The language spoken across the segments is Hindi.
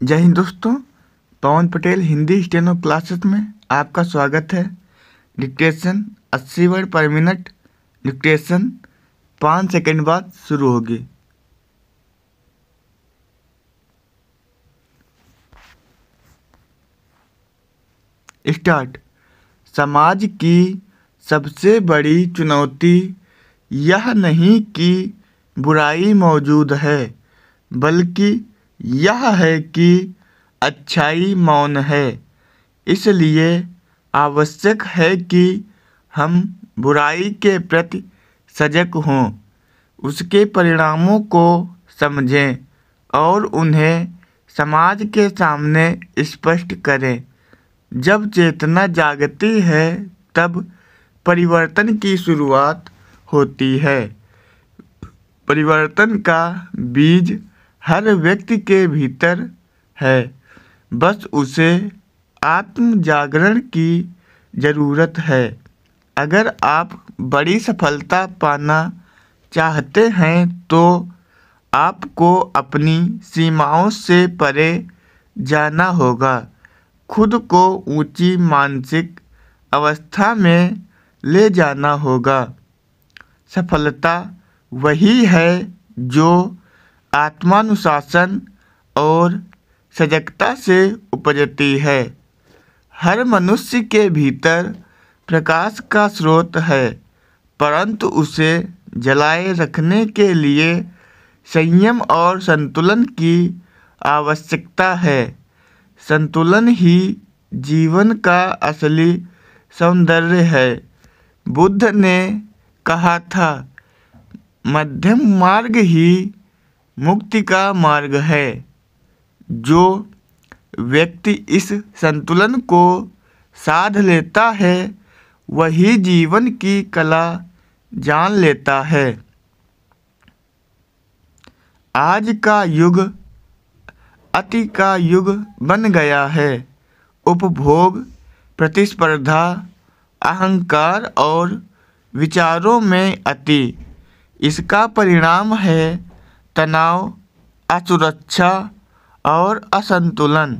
जय हिंद दोस्तों। पवन पटेल हिंदी स्टेनो क्लासेस में आपका स्वागत है। डिक्टेशन 80 वर्ड पर मिनट। डिक्टेशन 5 सेकंड बाद शुरू होगी। स्टार्ट। समाज की सबसे बड़ी चुनौती यह नहीं कि बुराई मौजूद है, बल्कि यह है कि अच्छाई मौन है। इसलिए आवश्यक है कि हम बुराई के प्रति सजग हों, उसके परिणामों को समझें और उन्हें समाज के सामने स्पष्ट करें। जब चेतना जागती है तब परिवर्तन की शुरुआत होती है। परिवर्तन का बीज हर व्यक्ति के भीतर है, बस उसे आत्म जागरण की ज़रूरत है। अगर आप बड़ी सफलता पाना चाहते हैं तो आपको अपनी सीमाओं से परे जाना होगा, खुद को ऊंची मानसिक अवस्था में ले जाना होगा। सफलता वही है जो आत्मानुशासन और सजगता से उपजती है। हर मनुष्य के भीतर प्रकाश का स्रोत है, परंतु उसे जलाए रखने के लिए संयम और संतुलन की आवश्यकता है। संतुलन ही जीवन का असली सौंदर्य है। बुद्ध ने कहा था, मध्यम मार्ग ही मुक्ति का मार्ग है। जो व्यक्ति इस संतुलन को साध लेता है वही जीवन की कला जान लेता है। आज का युग अति का युग बन गया है। उपभोग, प्रतिस्पर्धा, अहंकार और विचारों में अति। इसका परिणाम है तनाव, असुरक्षा और असंतुलन।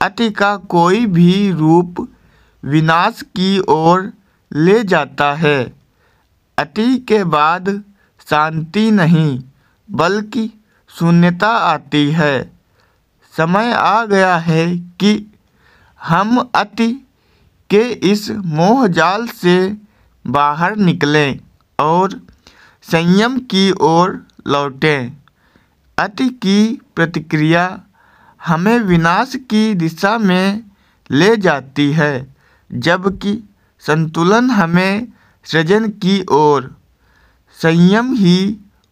अति का कोई भी रूप विनाश की ओर ले जाता है। अति के बाद शांति नहीं, बल्कि शून्यता आती है। समय आ गया है कि हम अति के इस मोह जाल से बाहर निकलें और संयम की ओर लौटें। अति की प्रतिक्रिया हमें विनाश की दिशा में ले जाती है, जबकि संतुलन हमें सृजन की ओर। संयम ही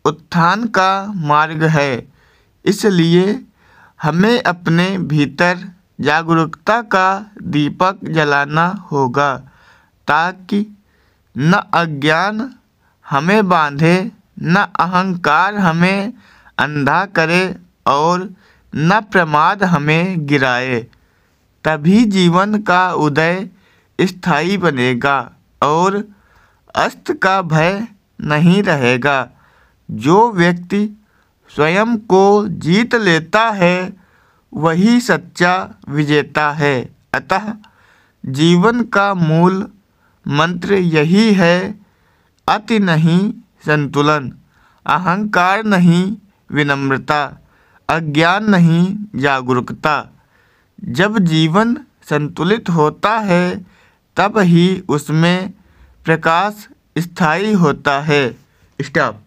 उत्थान का मार्ग है। इसलिए हमें अपने भीतर जागरूकता का दीपक जलाना होगा, ताकि न अज्ञान हमें बांधे, न अहंकार हमें अंधा करे और न प्रमाद हमें गिराए। तभी जीवन का उदय स्थायी बनेगा और अस्त का भय नहीं रहेगा। जो व्यक्ति स्वयं को जीत लेता है वही सच्चा विजेता है। अतः जीवन का मूल मंत्र यही है, अति नहीं संतुलन, अहंकार नहीं विनम्रता, अज्ञान नहीं जागरूकता। जब जीवन संतुलित होता है तब ही उसमें प्रकाश स्थायी होता है। स्टॉप।